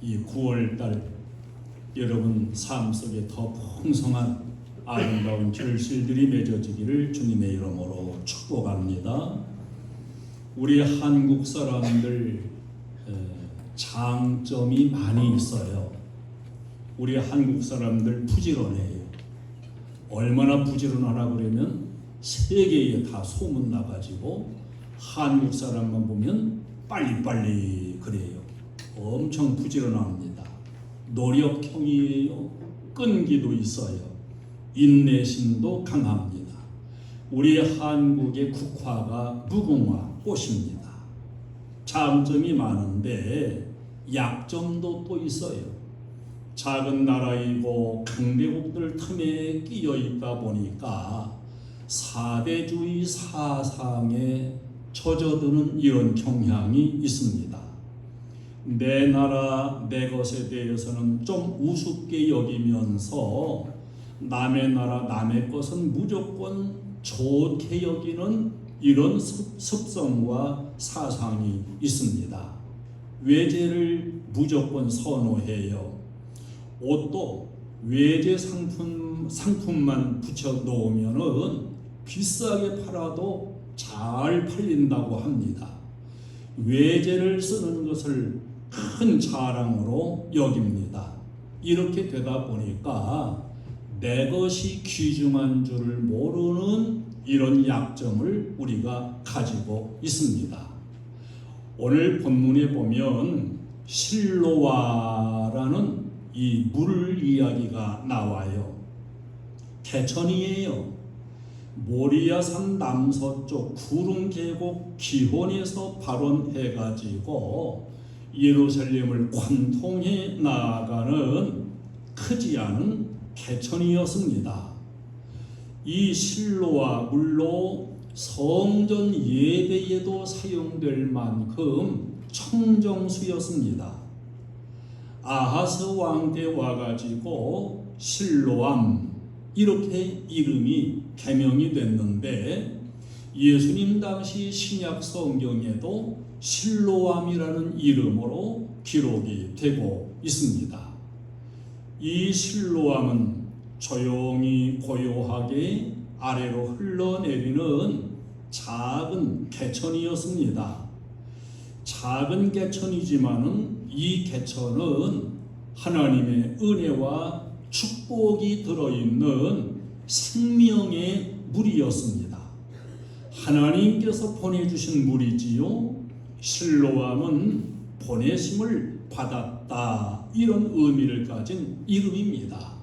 이 9월달 여러분 삶 속에 더 풍성한 아름다운 결실들이 맺어지기를 주님의 이름으로 축복합니다. 우리 한국 사람들 장점이 많이 있어요. 우리 한국 사람들 부지런해요. 얼마나 부지런하나 그러면 세계에 다 소문 나가지고 한국 사람만 보면 빨리빨리 그래요. 엄청 부지런합니다. 노력형이에요. 끈기도 있어요. 인내심도 강합니다. 우리 한국의 국화가 무궁화 꽃입니다. 장점이 많은데 약점도 또 있어요. 작은 나라이고 강대국들 틈에 끼어 있다 보니까 사대주의 사상에 젖어드는 이런 경향이 있습니다. 내 나라 내 것에 대해서는 좀 우습게 여기면서 남의 나라 남의 것은 무조건 좋게 여기는 이런 습성과 사상이 있습니다. 외제를 무조건 선호해요. 옷도 외제 상품만 붙여 놓으면은 비싸게 팔아도 잘 팔린다고 합니다. 외제를 쓰는 것을 큰 자랑으로 여깁니다. 이렇게 되다 보니까 내 것이 귀중한 줄을 모르는 이런 약점을 우리가 가지고 있습니다. 오늘 본문에 보면 실로아라는 이 물 이야기가 나와요. 개천이에요. 모리아산 남서쪽 구름 계곡 기혼에서 발원해가지고 예루살렘을 관통해 나아가는 크지 않은 개천이었습니다. 이 실로아 물로 성전 예배에도 사용될 만큼 청정수였습니다. 아하스 왕 때 와가지고 실로암 이렇게 이름이 개명이 됐는데 예수님 당시 신약 성경에도 실로암이라는 이름으로 기록이 되고 있습니다. 이 실로암은 조용히 고요하게 아래로 흘러내리는 작은 개천이었습니다. 작은 개천이지만은 이 개천은 하나님의 은혜와 축복이 들어있는 생명의 물이었습니다. 하나님께서 보내주신 물이지요. 실로암은 보내심을 받았다 이런 의미를 가진 이름입니다.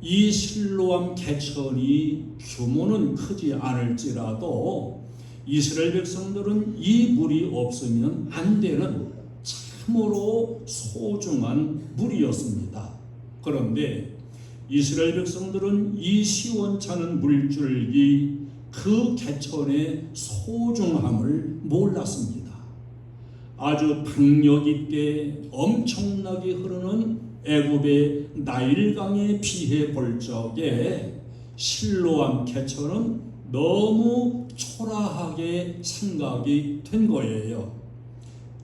이 실로암 개천이 규모는 크지 않을지라도 이스라엘 백성들은 이 물이 없으면 안 되는 참으로 소중한 물이었습니다. 그런데 이스라엘 백성들은 이 시원찮은 물줄기 그 개천의 소중함을 몰랐습니다. 아주 박력 있게 엄청나게 흐르는 애굽의 나일강에 비해 볼 적에 실로암 개천은 너무 초라하게 생각이 된 거예요.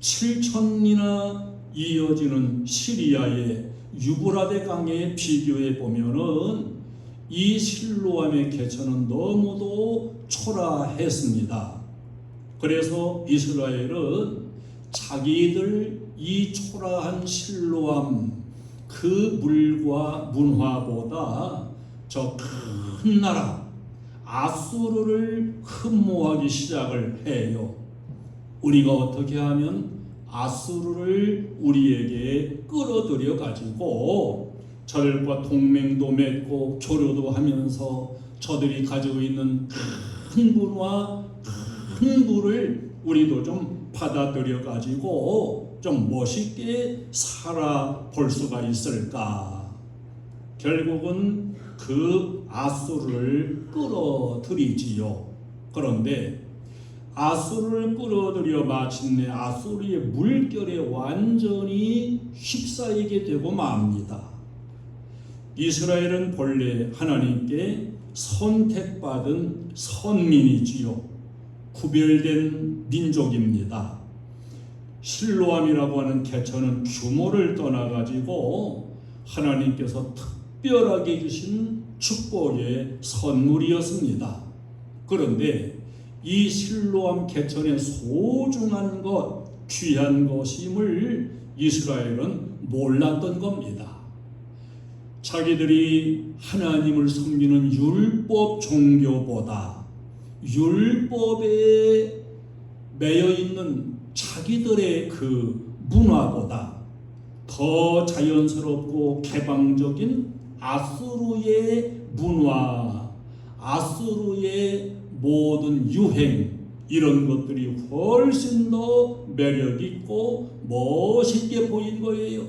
7천리나 이어지는 시리아의 유브라데 강에 비교해 보면은 이 실로암의 개천은 너무도 초라했습니다. 그래서 이스라엘은 자기들 이 초라한 실로암 그 물과 문화보다 저 큰 나라 아수르를 흠모하기 시작을 해요. 우리가 어떻게 하면 아수르를 우리에게 끌어들여 가지고 저들과 동맹도 맺고 교류도 하면서 저들이 가지고 있는 큰 문화, 큰 부를 우리도 좀 받아들여 가지고 좀 멋있게 살아볼 수가 있을까? 결국은 그 아수르를 끌어들이지요. 그런데 아수르를 끌어들여 마침내 아수르의 물결에 완전히 휩싸이게 되고 맙니다. 이스라엘은 본래 하나님께 선택받은 선민이지요. 구별된 민족입니다. 실로암이라고 하는 개천은 규모를 떠나가지고 하나님께서 특별하게 주신 축복의 선물이었습니다. 그런데 이 실로암 개천의 소중한 것, 귀한 것임을 이스라엘은 몰랐던 겁니다. 자기들이 하나님을 섬기는 율법 종교보다 율법에 매여 있는 자기들의 그 문화보다 더 자연스럽고 개방적인 아수르의 문화, 아수르의 모든 유행, 이런 것들이 훨씬 더 매력있고 멋있게 보인 거예요.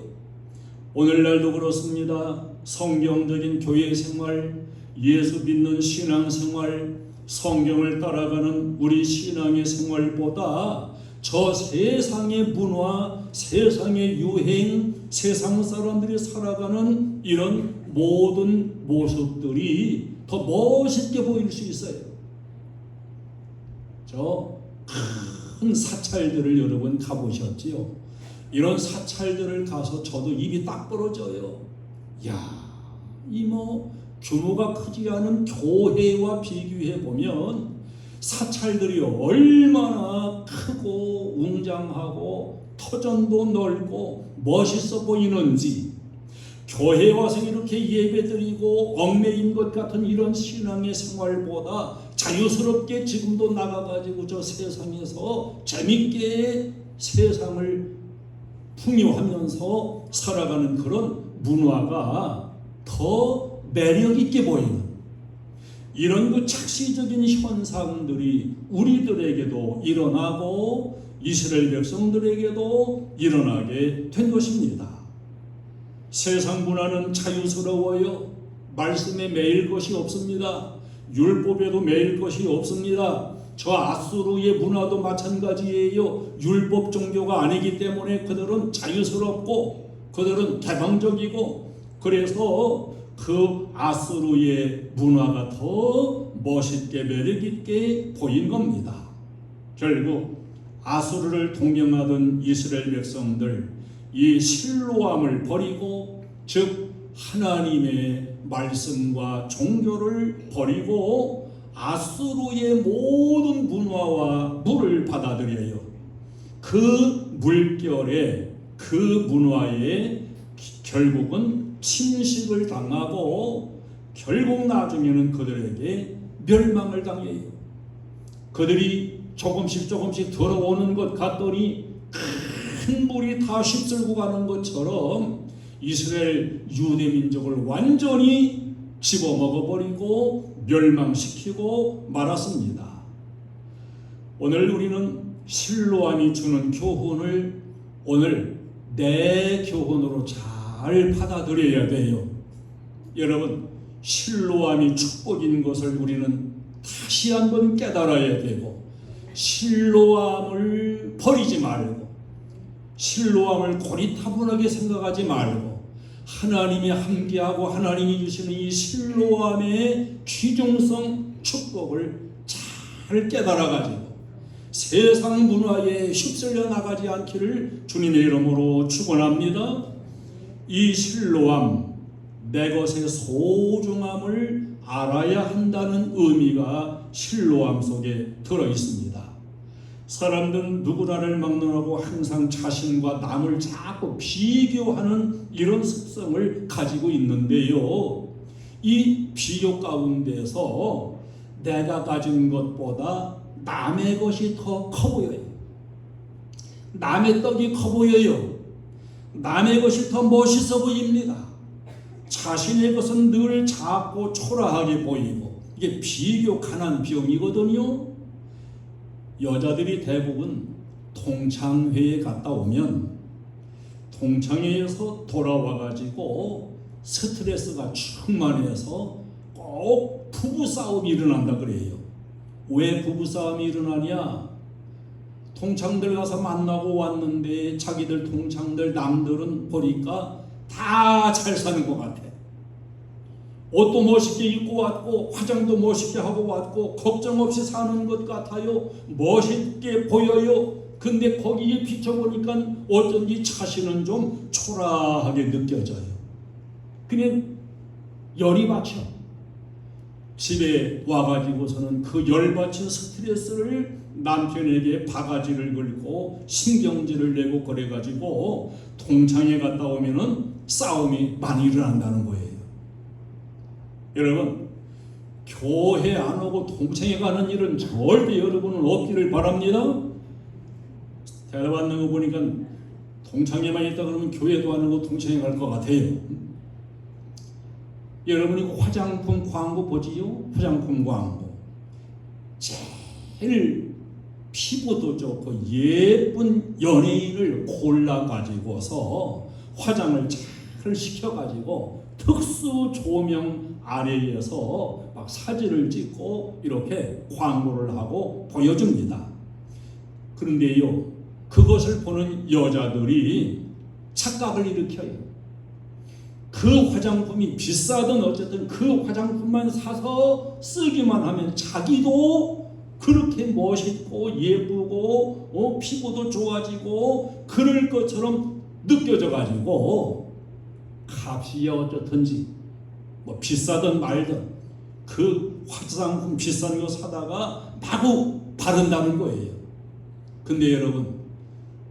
오늘날도 그렇습니다. 성경적인 교회 생활, 예수 믿는 신앙 생활, 성경을 따라가는 우리 신앙의 생활보다 저 세상의 문화, 세상의 유행, 세상 사람들이 살아가는 이런 모든 모습들이 더 멋있게 보일 수 있어요. 저 큰 사찰들을 여러분 가보셨지요? 이런 사찰들을 가서 저도 입이 딱 벌어져요. 야, 이 규모가 크지 않은 교회와 비교해 보면 사찰들이 얼마나 크고 웅장하고 터전도 넓고 멋있어 보이는지, 교회 와서 이렇게 예배드리고 얽매인 것 같은 이런 신앙의 생활보다 자유스럽게 지금도 나가가지고 저 세상에서 재밌게 세상을 풍요하면서 살아가는 그런 문화가 더 매력있게 보이는 이런 그 착시적인 현상들이 우리들에게도 일어나고 이스라엘 백성들에게도 일어나게 된 것입니다. 세상 문화는 자유스러워요. 말씀에 매일 것이 없습니다. 율법에도 매일 것이 없습니다. 저 아수르의 문화도 마찬가지예요. 율법 종교가 아니기 때문에 그들은 자유스럽고 그들은 개방적이고, 그래서 그 아수르의 문화가 더 멋있게 매력있게 보인 겁니다. 결국 아수르를 동경하던 이스라엘 백성들, 이 실로암을 버리고, 즉 하나님의 말씀과 종교를 버리고 아수르의 모든 문화와 물을 받아들여요. 그 물결에, 그 문화에 결국은 침식을 당하고 결국 나중에는 그들에게 멸망을 당해요. 그들이 조금씩 들어오는 것 같더니 큰 물이 다 휩쓸고 가는 것처럼 이스라엘 유대 민족을 완전히 집어먹어버리고 멸망시키고 말았습니다. 오늘 우리는 실로암이 주는 교훈을 오늘 내 교훈으로 잘 받아들여야 돼요. 여러분, 실로암이 축복인 것을 우리는 다시 한번 깨달아야 되고, 실로암을 버리지 말고, 실로암을 고리타분하게 생각하지 말고, 하나님이 함께하고 하나님이 주시는 이 실로암의 귀중성 축복을 잘 깨달아가지고 세상 문화에 휩쓸려 나가지 않기를 주님의 이름으로 축원합니다. 이 실로암, 내 것의 소중함을 알아야 한다는 의미가 실로암 속에 들어있습니다. 사람들은 누구나를 막론하고 항상 자신과 남을 자꾸 비교하는 이런 습성을 가지고 있는데요. 이 비교 가운데서 내가 가진 것보다 남의 것이 더 커 보여요. 남의 떡이 커 보여요. 남의 것이 더 멋있어 보입니다. 자신의 것은 늘 작고 초라하게 보이고, 이게 비교 가난 병이거든요. 여자들이 대부분 동창회에 갔다 오면 동창회에서 돌아와가지고 스트레스가 충만해서 꼭 부부싸움이 일어난다 그래요. 왜 부부싸움이 일어나냐? 동창들 가서 만나고 왔는데 자기들 동창들 남들은 보니까 다 잘 사는 것 같아. 옷도 멋있게 입고 왔고 화장도 멋있게 하고 왔고 걱정 없이 사는 것 같아요. 멋있게 보여요. 근데 거기에 비춰보니까 어쩐지 자신은 좀 초라하게 느껴져요. 그냥 열이 받쳐. 집에 와가지고서는 그 열받친 스트레스를 남편에게 바가지를 걸고 신경질을 내고 그래가지고 동창회 갔다 오면은 싸움이 많이 일어난다는 거예요. 여러분, 교회 안 오고 동창회 가는 일은 절대 여러분은 없기를 바랍니다. 대답받는 거 보니까 동창회만 있다 그러면 교회도 안 오고 동창회 갈 것 같아요. 여러분이 화장품 광고 보지요? 화장품 광고. 제일 피부도 좋고 예쁜 연예인을 골라가지고서 화장을 잘 시켜가지고 특수 조명 아래에서 막 사진을 찍고 이렇게 광고를 하고 보여줍니다. 그런데요, 그것을 보는 여자들이 착각을 일으켜요. 그 화장품이 비싸든 어쨌든 그 화장품만 사서 쓰기만 하면 자기도 그렇게 멋있고 예쁘고 피부도 좋아지고 그럴 것처럼 느껴져 가지고 값이 어떻든지 뭐 비싸든 말든 그 화장품 비싼 거 사다가 마구 바른다는 거예요. 근데 여러분,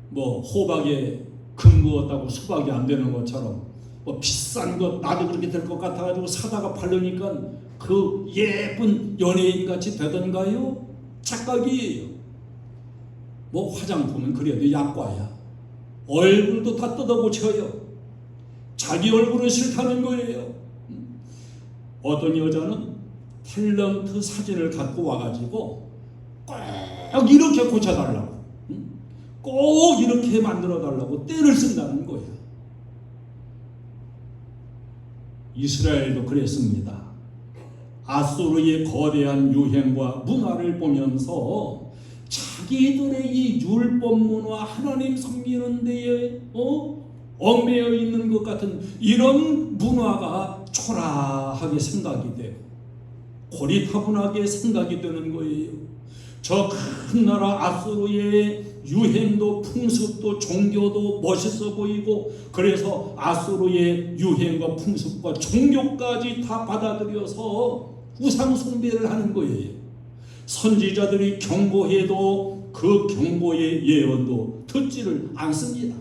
뭐 호박에 금 그었다고 수박이 안 되는 것처럼 뭐 비싼 거 나도 그렇게 될 것 같아가지고 사다가 바르니까 그 예쁜 연예인 같이 되던가요? 착각이에요. 뭐 화장품은 그래도 약과야. 얼굴도 다 뜯어고쳐요. 자기 얼굴은 싫다는 거예요. 어떤 여자는 탤런트 사진을 갖고 와가지고 꼭 이렇게 고쳐달라고, 꼭 이렇게 만들어달라고 떼를 쓴다는 거예요. 이스라엘도 그랬습니다. 아수르의 거대한 유행과 문화를 보면서 자기들의 이 율법 문화, 하나님 섬기는 데에 얽매여 있는 것 같은 이런 문화가 초라하게 생각이 되고 고리타분하게 생각이 되는 거예요. 저 큰 나라 아수르의 유행도 풍습도 종교도 멋있어 보이고 그래서 아수르의 유행과 풍습과 종교까지 다 받아들여서 우상 숭배를 하는 거예요. 선지자들이 경고해도 그 경고의 예언도 듣지를 않습니다.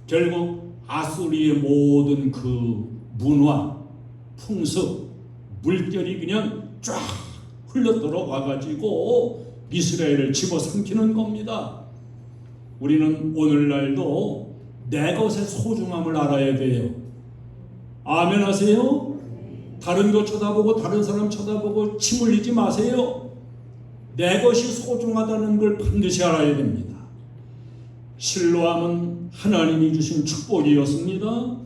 결국 아수르의 모든 그 문화, 풍습, 물결이 그냥 쫙 흘러 들어와가지고 이스라엘을 집어삼키는 겁니다. 우리는 오늘날도 내 것의 소중함을 알아야 돼요. 아멘 하세요? 다른 거 쳐다보고 다른 사람 쳐다보고 침 흘리지 마세요. 내 것이 소중하다는 걸 반드시 알아야 됩니다. 실로암은 하나님이 주신 축복이었습니다.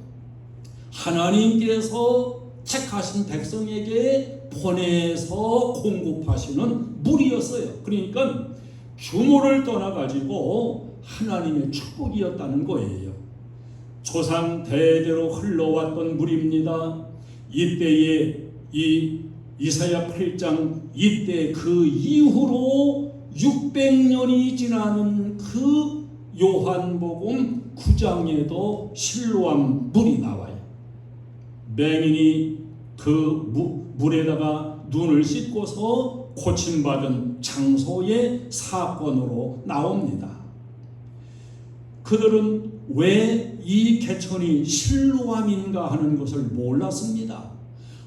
하나님께서 택하신 백성에게 보내서 공급하시는 물이었어요. 그러니까 규모를 떠나가지고 하나님의 축복이었다는 거예요. 조상 대대로 흘러왔던 물입니다. 이때에 이 이사야 8장 이때 그 이후로 600년이 지나는 그 요한복음 9장에도 실로암 물이 나와요. 맹인이 그 물에다가 눈을 씻고서 고침받은 장소의 사건으로 나옵니다. 그들은 왜 이 개천이 실로암인가 하는 것을 몰랐습니다.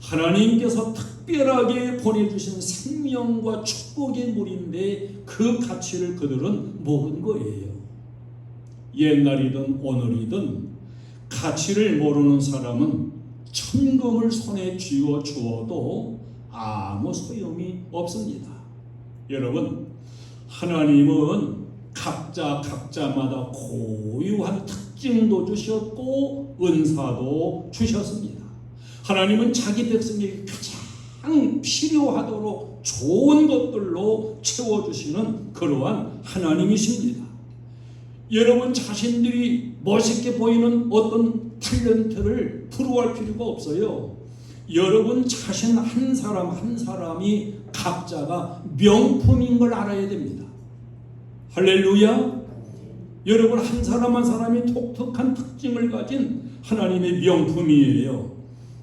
하나님께서 특별하게 보내주신 생명과 축복의 물인데 그 가치를 그들은 모른 거예요. 옛날이든 오늘이든 가치를 모르는 사람은 천금을 손에 쥐어 주어도 아무 소용이 없습니다. 여러분, 하나님은 각자마다 고유한 특징도 주셨고 은사도 주셨습니다. 하나님은 자기 백성에게 가장 필요하도록 좋은 것들로 채워주시는 그러한 하나님이십니다. 여러분 자신들이 멋있게 보이는 어떤 탤런트를 부러워할 필요가 없어요. 여러분 자신 한 사람 한 사람이 각자가 명품인 걸 알아야 됩니다. 할렐루야. 여러분, 한 사람 한 사람이 독특한 특징을 가진 하나님의 명품이에요.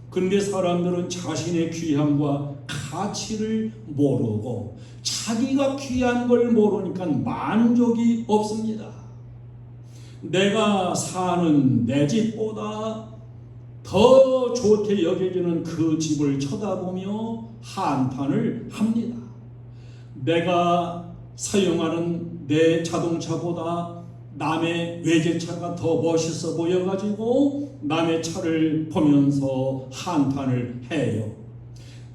그런데 사람들은 자신의 귀함과 가치를 모르고 자기가 귀한 걸 모르니까 만족이 없습니다. 내가 사는 내 집보다 더 좋게 여겨지는 그 집을 쳐다보며 한탄을 합니다. 내가 사용하는 내 자동차보다 남의 외제차가 더 멋있어 보여가지고 남의 차를 보면서 한탄을 해요.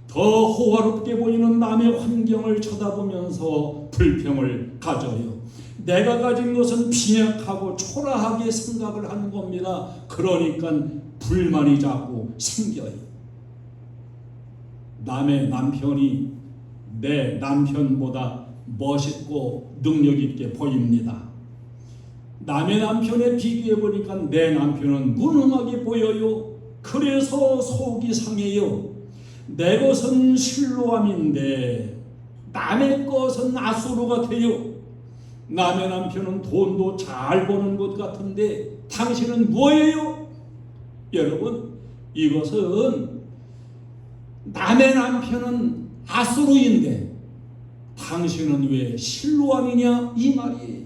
더 호화롭게 보이는 남의 환경을 쳐다보면서 불평을 가져요. 내가 가진 것은 빈약하고 초라하게 생각을 하는 겁니다. 그러니까 불만이 자꾸 생겨요. 남의 남편이 내 남편보다 멋있고 능력 있게 보입니다. 남의 남편에 비교해 보니까 내 남편은 무능하게 보여요. 그래서 속이 상해요. 내 것은 실로암인데 남의 것은 아수르가 돼요. 남의 남편은 돈도 잘 버는 것 같은데 당신은 뭐예요? 여러분, 이것은 남의 남편은 아수르인데 당신은 왜 실로암이냐 이 말이에요.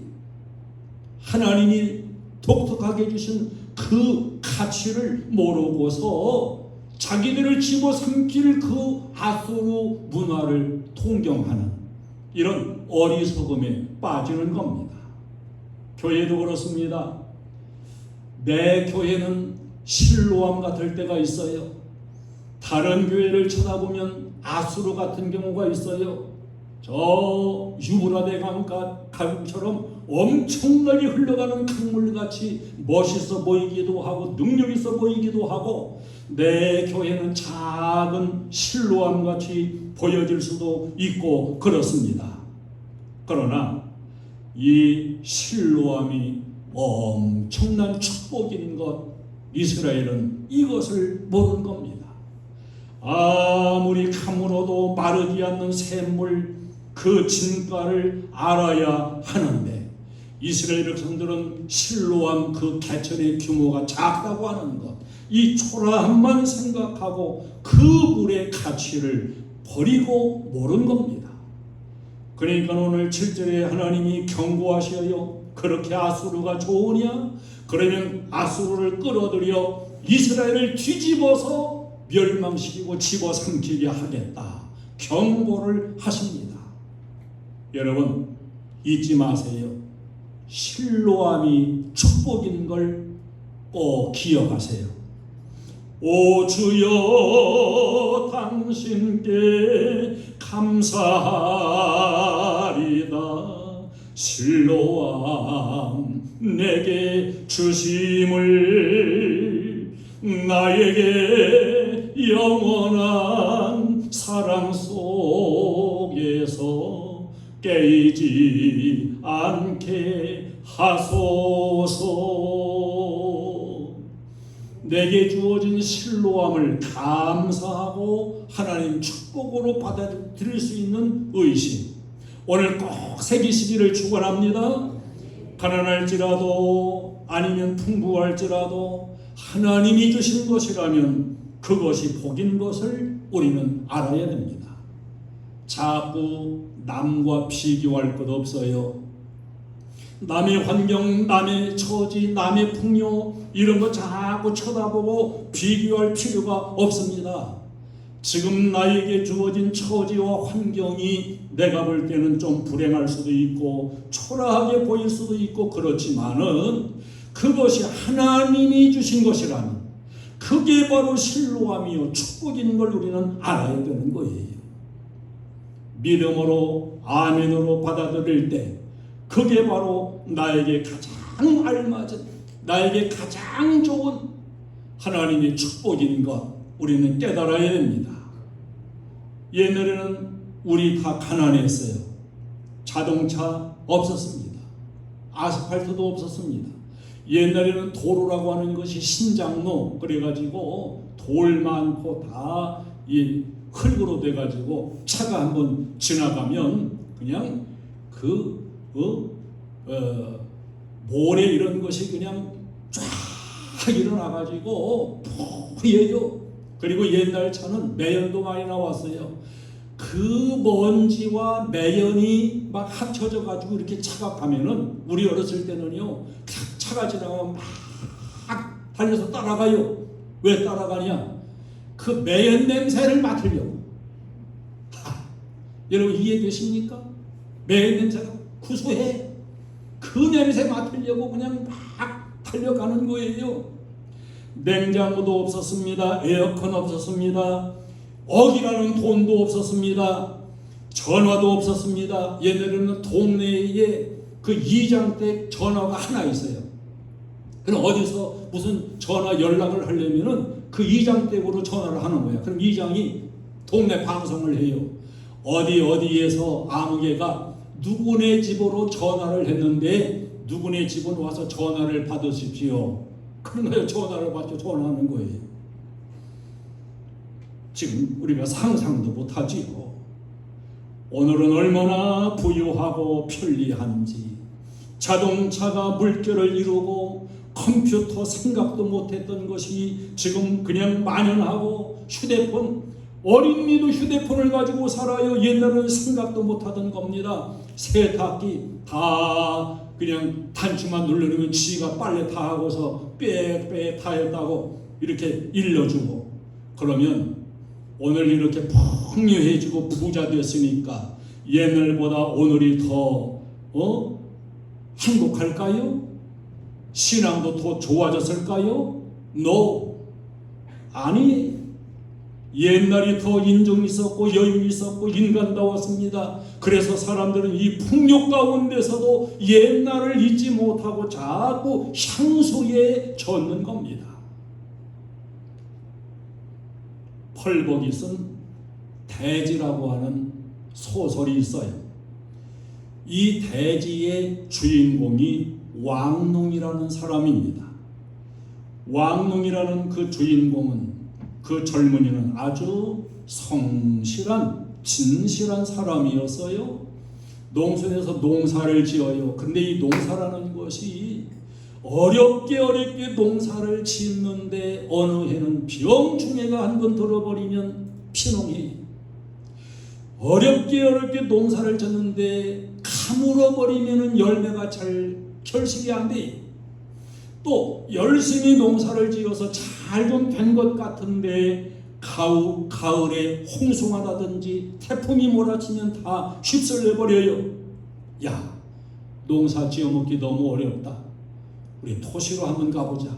하나님이 독특하게 주신 그 가치를 모르고서 자기들을 집어삼킬 그 아수르 문화를 통경하는 이런 어리석음에 빠지는 겁니다. 교회도 그렇습니다. 내 교회는 실로암 같을 때가 있어요. 다른 교회를 쳐다보면 아수르 같은 경우가 있어요. 저 유브라데 강처럼 엄청나게 흘러가는 강물같이 멋있어 보이기도 하고 능력 있어 보이기도 하고, 내 교회는 작은 실로암같이 보여질 수도 있고 그렇습니다. 그러나 이 실로암이 엄청난 축복인 것, 이스라엘은 이것을 모르는 겁니다. 아무리 가물어도 마르지 않는 샘물 그 진가를 알아야 하는데, 이스라엘 백성들은 실로암 그 개천의 규모가 작다고 하는 것, 이 초라함만 생각하고 그 물의 가치를 버리고 모른 겁니다. 그러니까 오늘 7절에 하나님이 경고하셔요. 그렇게 아수르가 좋으냐? 그러면 아수르를 끌어들여 이스라엘을 뒤집어서 멸망시키고 집어삼키게 하겠다, 경고를 하십니다. 여러분, 잊지 마세요. 실로암이 축복인 걸 꼭 기억하세요. 오 주여, 당신께 감사하리다. 실로암 내게 주심을, 나에게 영원한 사랑 속에서 깨이지 않게 하소서. 내게 주어진 실로암을 감사하고 하나님 축복으로 받아들일 수 있는 의심, 오늘 꼭 새기시기를 축원합니다. 가난할지라도 아니면 풍부할지라도 하나님이 주신 것이라면 그것이 복인 것을 우리는 알아야 됩니다. 자꾸 남과 비교할 것 없어요. 남의 환경, 남의 처지, 남의 풍요 이런 거 자꾸 쳐다보고 비교할 필요가 없습니다. 지금 나에게 주어진 처지와 환경이 내가 볼 때는 좀 불행할 수도 있고 초라하게 보일 수도 있고 그렇지만은 그것이 하나님이 주신 것이라면 그게 바로 실로암이요 축복인 걸 우리는 알아야 되는 거예요. 믿음으로 아멘으로 받아들일 때 그게 바로 나에게 가장 알맞은, 나에게 가장 좋은 하나님의 축복인 것 우리는 깨달아야 됩니다. 옛날에는 우리 다 가난했어요. 자동차 없었습니다. 아스팔트도 없었습니다. 옛날에는 도로라고 하는 것이 신장로, 그래가지고 돌 많고 다 이 흙으로 돼가지고 차가 한번 지나가면 그냥 그 모래 이런 것이 그냥 쫙 일어나가지고 푸예요. 그리고 옛날 차는 매연도 많이 나왔어요. 그 먼지와 매연이 막 합쳐져 가지고 이렇게 차가 가면은, 우리 어렸을 때는요, 차가 지나가면 막 달려서 따라가요. 왜 따라가냐? 그 매연 냄새를 맡으려고. 여러분 이해되십니까? 매연 냄새가 구수해. 그 냄새 맡으려고 그냥 막 달려가는 거예요. 냉장고도 없었습니다. 에어컨 없었습니다. 억이라는 돈도 없었습니다. 전화도 없었습니다. 옛날에는 동네에 그 이장댁 전화가 하나 있어요. 그럼 어디서 무슨 전화 연락을 하려면은 그 이장댁으로 전화를 하는 거야. 그럼 이장이 동네 방송을 해요. 어디에서 아무개가 누구네 집으로 전화를 했는데 누구네 집으로 와서 전화를 받으십시오. 그런 거예요. 전화를 받고 전화하는 거예요. 지금 우리가 상상도 못하지요. 오늘은 얼마나 부유하고 편리한지. 자동차가 물결을 이루고 컴퓨터 생각도 못했던 것이 지금 그냥 만연하고, 휴대폰, 어린이도 휴대폰을 가지고 살아요. 옛날에는 생각도 못하던 겁니다. 세탁기 다 그냥 단추만 누르면 지가 빨래 다 하고서 빽빽 다 했다고 이렇게 일러주고. 그러면 오늘 이렇게 풍요해지고 부자 됐으니까 옛날보다 오늘이 더 행복할까요? 신앙도 더 좋아졌을까요? No. 아니, 옛날이 더 인정 있었고 여유 있었고 인간다웠습니다. 그래서 사람들은 이 풍요 가운데서도 옛날을 잊지 못하고 자꾸 향수에 젖는 겁니다. 펄벅이 쓴 대지라고 하는 소설이 있어요. 이 대지의 주인공이 왕농이라는 사람입니다. 왕농이라는 그 주인공은, 그 젊은이는 아주 성실한 진실한 사람이었어요. 농촌에서 농사를 지어요. 근데 이 농사라는 것이 어렵게 농사를 짓는데 어느 해는 병충해가 한 번 들어버리면 피농해. 어렵게 농사를 짓는데 가물어버리면 열매가 잘 결실이 안 돼. 또 열심히 농사를 지어서 잘 좀 된 것 같은데 가을에 홍수가 나든지 태풍이 몰아치면 다 휩쓸려버려요. 야, 농사 지어먹기 너무 어렵다. 우리 토시로 한번 가보자.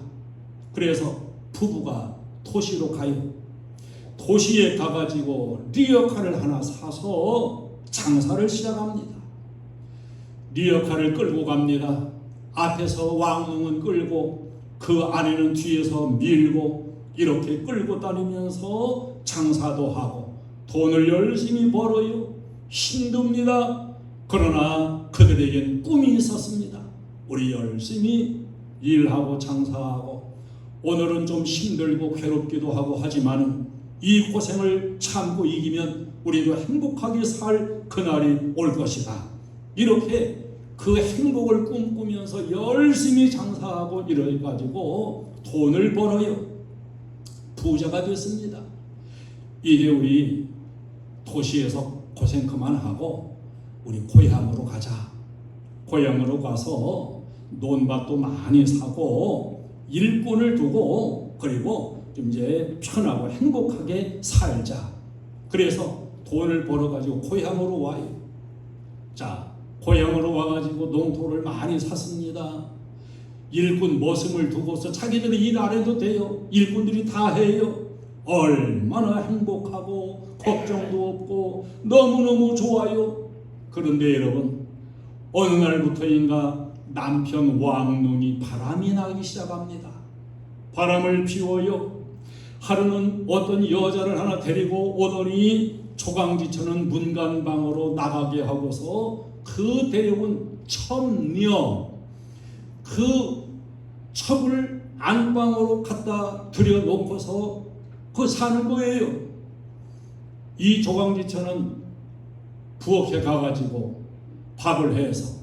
그래서 부부가 토시로 가요. 도시에 가가지고 리어카를 하나 사서 장사를 시작합니다. 리어카를 끌고 갑니다. 앞에서 왕농은 끌고 그 안에는 뒤에서 밀고 이렇게 끌고 다니면서 장사도 하고 돈을 열심히 벌어요. 힘듭니다. 그러나 그들에겐 꿈이 있었습니다. 우리 열심히 일하고 장사하고 오늘은 좀 힘들고 괴롭기도 하고 하지만 이 고생을 참고 이기면 우리도 행복하게 살 그날이 올 것이다. 이렇게 그 행복을 꿈꾸면서 열심히 장사하고 이래가지고 돈을 벌어요. 부자가 됐습니다. 이제 우리 도시에서 고생 그만하고 우리 고향으로 가자. 고향으로 가서 논밭도 많이 사고 일꾼을 두고 그리고 좀 이제 편하고 행복하게 살자. 그래서 돈을 벌어가지고 고향으로 와요. 자, 고향으로 와가지고 농토를 많이 샀습니다. 일꾼 머슴을 두고서 자기들이 일 안 해도 돼요. 일꾼들이 다 해요. 얼마나 행복하고 걱정도 없고 너무너무 좋아요. 그런데 여러분, 어느 날부터인가 남편 왕농이 바람이 나기 시작합니다. 바람을 피워요. 하루는 어떤 여자를 하나 데리고 오더니 조강지처는 문간방으로 나가게 하고서 그 데려온 첩녀, 그 첩을 안방으로 갖다 들여놓고서 그 사는 거예요. 이 조강지처는 부엌에 가가지고 밥을 해서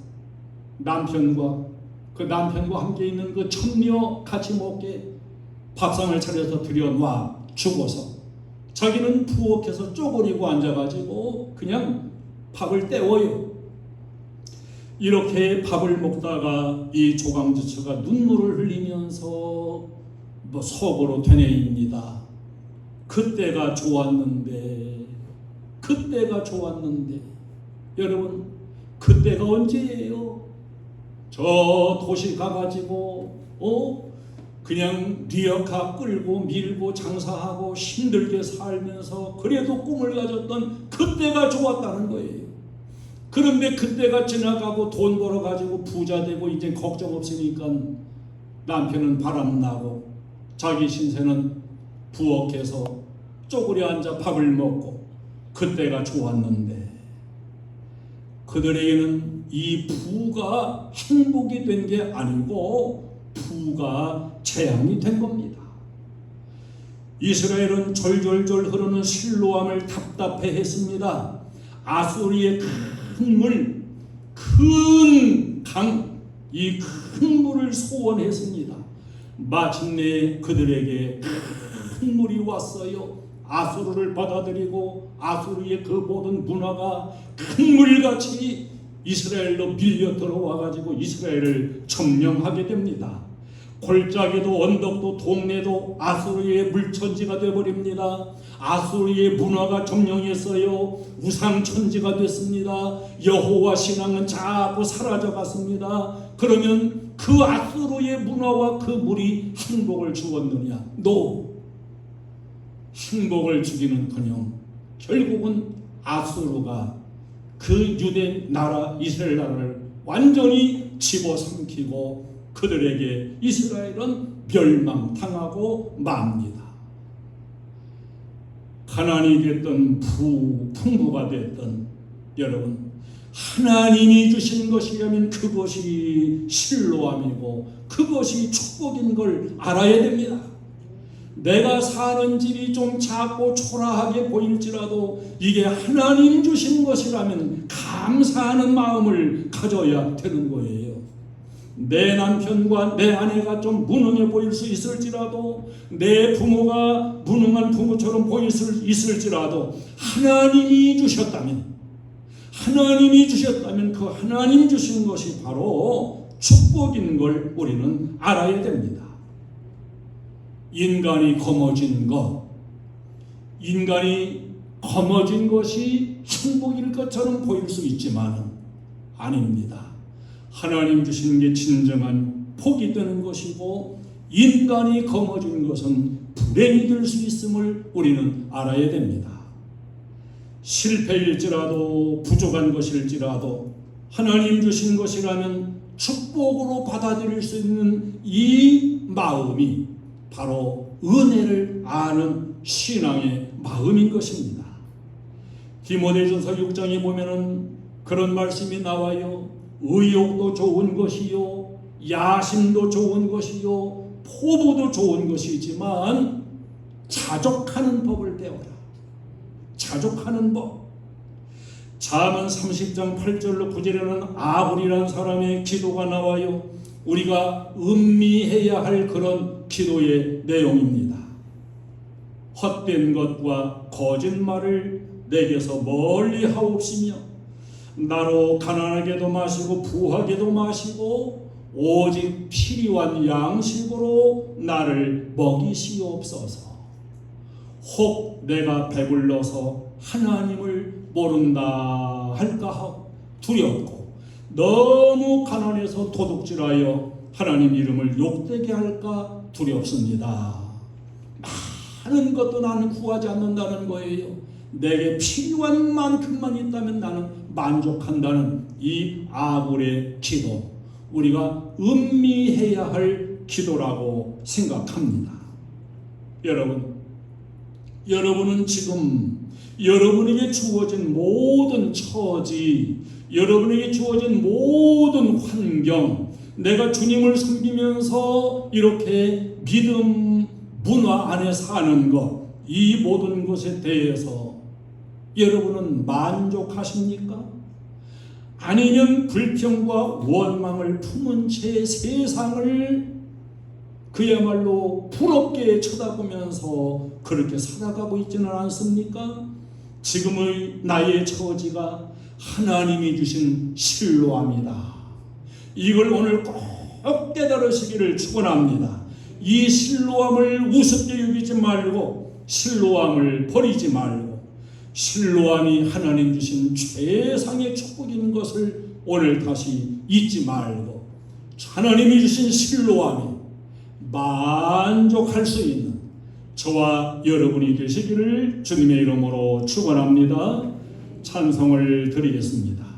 남편과 그 남편과 함께 있는 그 천녀 같이 먹게 밥상을 차려서 들여놔 주고서 자기는 부엌에서 쪼그리고 앉아가지고 그냥 밥을 때워요. 이렇게 밥을 먹다가 이 조강지처가 눈물을 흘리면서 속으로 되뇌입니다. 그때가 좋았는데, 그때가 좋았는데. 여러분, 그때가 언제예요? 저 도시 가가지고 그냥 리어카 끌고 밀고 장사하고 힘들게 살면서 그래도 꿈을 가졌던 그때가 좋았다는 거예요. 그런데 그때가 지나가고 돈 벌어가지고 부자 되고 이제 걱정 없으니까 남편은 바람나고 자기 신세는 부엌에서 쪼그려 앉아 밥을 먹고 그때가 좋았는데, 그들에게는 이 부가 행복이 된 게 아니고 부가 재앙이 된 겁니다. 이스라엘은 졸졸졸 흐르는 실로암을 답답해했습니다. 아수리의 큰 물, 큰 강, 이 큰 물을 소원했습니다. 마침내 그들에게 큰 물이 왔어요. 아수르를 받아들이고 아수르의 그 모든 문화가 큰 물같이 이스라엘로 밀려 들어와가지고 이스라엘을 점령하게 됩니다. 골짜기도 언덕도 동네도 아수르의 물천지가 되어버립니다. 아수르의 문화가 점령했어요. 우상천지가 됐습니다. 여호와 신앙은 자꾸 사라져갔습니다. 그러면 그 아수르의 문화와 그 물이 행복을 주었느냐? No. 행복을 주기는커녕 결국은 아수르가 그 유대 나라 이스라엘 나라를 완전히 집어삼키고 그들에게 이스라엘은 멸망당하고 맙니다. 가난이 됐든 풍부가 됐든 여러분, 하나님이 주신 것이라면 그것이 실로암이고 그것이 축복인 걸 알아야 됩니다. 내가 사는 집이 좀 작고 초라하게 보일지라도 이게 하나님 주신 것이라면 감사하는 마음을 가져야 되는 거예요. 내 남편과 내 아내가 좀 무능해 보일 수 있을지라도, 내 부모가 무능한 부모처럼 보일 수 있을지라도 하나님이 주셨다면 그 하나님 주신 것이 바로 축복인 걸 우리는 알아야 됩니다. 인간이 거머쥔 것이 행복일 것처럼 보일 수 있지만 아닙니다. 하나님 주시는 게 진정한 복이 되는 것이고, 인간이 거머쥔 것은 불행이 될 수 있음을 우리는 알아야 됩니다. 실패일지라도 부족한 것일지라도 하나님 주신 것이라면 축복으로 받아들일 수 있는 이 마음이 바로 은혜를 아는 신앙의 마음인 것입니다. 디모데전서 6장에 보면은 그런 말씀이 나와요. 의욕도 좋은 것이요, 야심도 좋은 것이요, 포부도 좋은 것이지만 자족하는 법을 배워라. 자족하는 법. 잠언 30장 8절로 9절에는 아굴이라는 사람의 기도가 나와요. 우리가 음미해야 할 그런 기도의 내용입니다. 헛된 것과 거짓말을 내게서 멀리 하옵시며 나로 가난하게도 마시고 부하게도 마시고 오직 필요한 양식으로 나를 먹이시옵소서. 혹 내가 배불러서 하나님을 모른다 할까 두렵고, 너무 가난해서 도둑질하여 하나님 이름을 욕되게 할까 두렵습니다. 많은 것도 나는 구하지 않는다는 거예요. 내게 필요한 만큼만 있다면 나는 만족한다는 이 아굴의 기도, 우리가 음미해야 할 기도라고 생각합니다. 여러분은 지금 여러분에게 주어진 모든 처지, 여러분에게 주어진 모든 환경, 내가 주님을 섬기면서 이렇게 믿음 문화 안에 사는 것, 이 모든 것에 대해서 여러분은 만족하십니까? 아니면 불평과 원망을 품은 채 세상을 그야말로 부럽게 쳐다보면서 그렇게 살아가고 있지는 않습니까? 지금의 나의 처지가 하나님이 주신 실로암이다. 이걸 오늘 꼭 깨달으시기를 축원합니다. 이 실로암을 우습게 여기지 말고 실로암을 버리지 말고 실로암이 하나님 주신 최상의 축복인 것을 오늘 다시 잊지 말고 하나님이 주신 실로암이 만족할 수 있는 저와 여러분이 되시기를 주님의 이름으로 축원합니다. 찬송을 드리겠습니다.